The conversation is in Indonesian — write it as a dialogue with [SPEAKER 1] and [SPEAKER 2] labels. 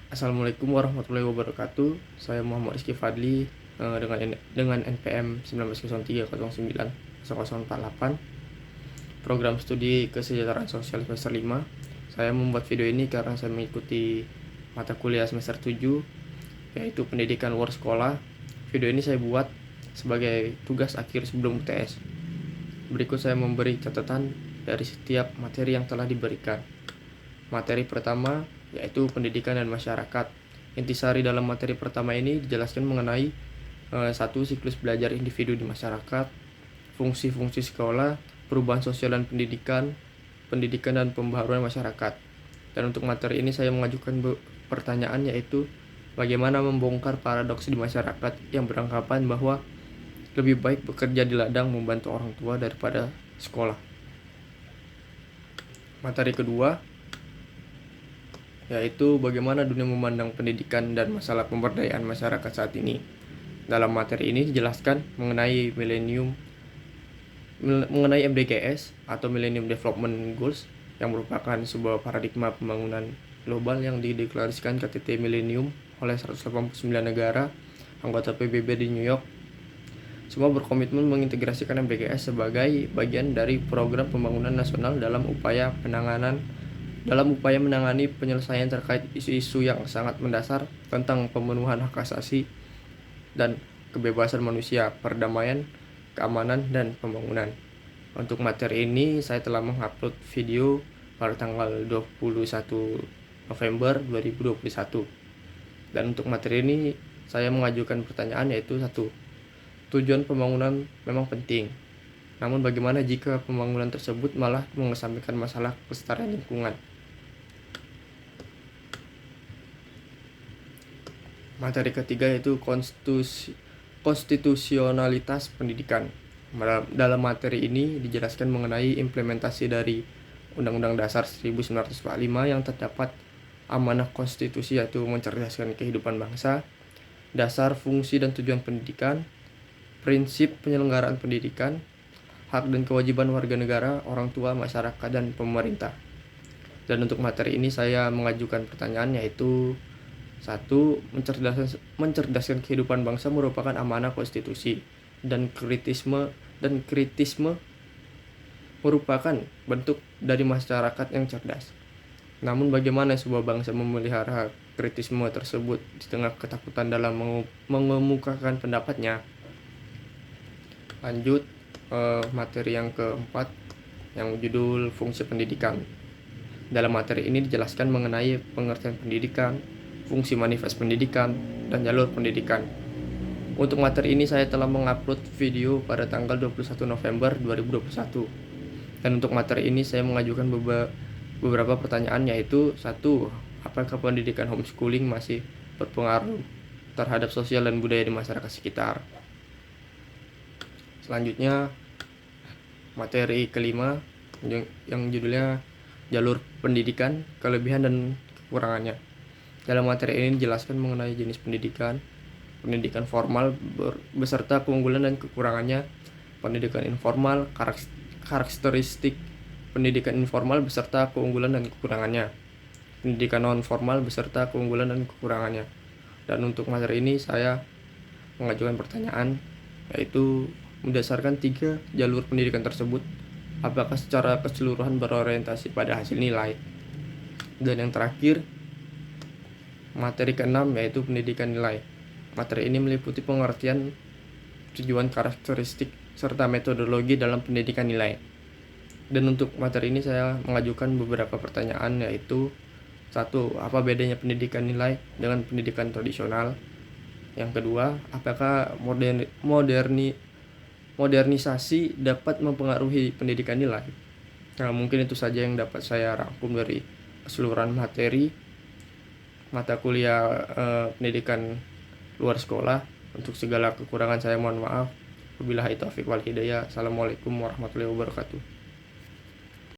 [SPEAKER 1] Assalamualaikum warahmatullahi wabarakatuh. Saya Muhammad Rizky Fadli dengan NPM 1903090048 program studi kesejahteraan sosial semester 5. Saya membuat video ini karena saya mengikuti mata kuliah semester 7 yaitu pendidikan luar sekolah. Video ini saya buat sebagai tugas akhir sebelum UTS. Berikut saya memberi catatan dari setiap materi yang telah diberikan. Materi pertama yaitu pendidikan dan masyarakat. Intisari dalam materi pertama ini dijelaskan mengenai satu siklus belajar individu di masyarakat, fungsi-fungsi sekolah, perubahan sosial dan pendidikan dan pembaharuan masyarakat. Dan untuk materi ini saya mengajukan pertanyaan yaitu bagaimana membongkar paradoks di masyarakat yang beranggapan bahwa lebih baik bekerja di ladang membantu orang tua daripada sekolah. Materi kedua yaitu bagaimana dunia memandang pendidikan dan masalah pemberdayaan masyarakat saat ini. Dalam materi ini dijelaskan mengenai MDGs atau Millennium Development Goals yang merupakan sebuah paradigma pembangunan global yang dideklarasikan KTT Millennium oleh 189 negara anggota PBB di New York. Semua berkomitmen mengintegrasikan MDGs sebagai bagian dari program pembangunan nasional dalam upaya menangani penyelesaian terkait isu-isu yang sangat mendasar tentang pemenuhan hak asasi dan kebebasan manusia, perdamaian, keamanan, dan pembangunan. Untuk materi ini saya telah mengupload video pada tanggal 21 November 2021. Dan untuk materi ini saya mengajukan pertanyaan yaitu 1. Tujuan pembangunan memang penting. Namun bagaimana jika pembangunan tersebut malah mengesampingkan masalah kelestarian lingkungan? Materi ketiga yaitu konstitusionalitas pendidikan. Dalam materi ini dijelaskan mengenai implementasi dari Undang-Undang Dasar 1945 yang terdapat amanah konstitusi yaitu mencerdaskan kehidupan bangsa, dasar, fungsi, dan tujuan pendidikan, prinsip penyelenggaraan pendidikan, hak dan kewajiban warga negara, orang tua, masyarakat, dan pemerintah. Dan untuk materi ini saya mengajukan pertanyaan yaitu 1. Mencerdaskan kehidupan bangsa merupakan amanah konstitusi dan kritisme merupakan bentuk dari masyarakat yang cerdas. Namun bagaimana sebuah bangsa memelihara kritisme tersebut di tengah ketakutan dalam mengemukakan pendapatnya? Lanjut materi yang keempat yang judul fungsi pendidikan. Dalam materi ini dijelaskan mengenai pengertian pendidikan, fungsi manifest pendidikan, dan jalur pendidikan. Untuk materi ini saya telah mengupload video pada tanggal 21 November 2021. Dan untuk materi ini saya mengajukan beberapa pertanyaan yaitu 1. Apakah pendidikan homeschooling masih berpengaruh terhadap sosial dan budaya di masyarakat sekitar? Selanjutnya materi kelima yang judulnya jalur pendidikan, kelebihan dan kekurangannya. Dalam materi ini dijelaskan mengenai jenis pendidikan formal beserta keunggulan dan kekurangannya, pendidikan informal, karakteristik pendidikan informal beserta keunggulan dan kekurangannya, pendidikan non formal beserta keunggulan dan kekurangannya. Dan untuk materi ini saya mengajukan pertanyaan yaitu berdasarkan 3 jalur pendidikan tersebut, apakah secara keseluruhan berorientasi pada hasil nilai? Dan yang terakhir, materi ke-6 yaitu pendidikan nilai. Materi ini meliputi pengertian, tujuan, karakteristik, serta metodologi dalam pendidikan nilai. Dan untuk materi ini saya mengajukan beberapa pertanyaan yaitu 1. Apa bedanya pendidikan nilai dengan pendidikan tradisional? Yang kedua, apakah modernisasi dapat mempengaruhi pendidikan nilai? Nah, mungkin itu saja yang dapat saya rangkum dari keseluruhan materi mata kuliah pendidikan luar sekolah. Untuk segala kekurangan saya mohon maaf. Wabillahi taufiq wal hidayah. Assalamualaikum warahmatullahi wabarakatuh.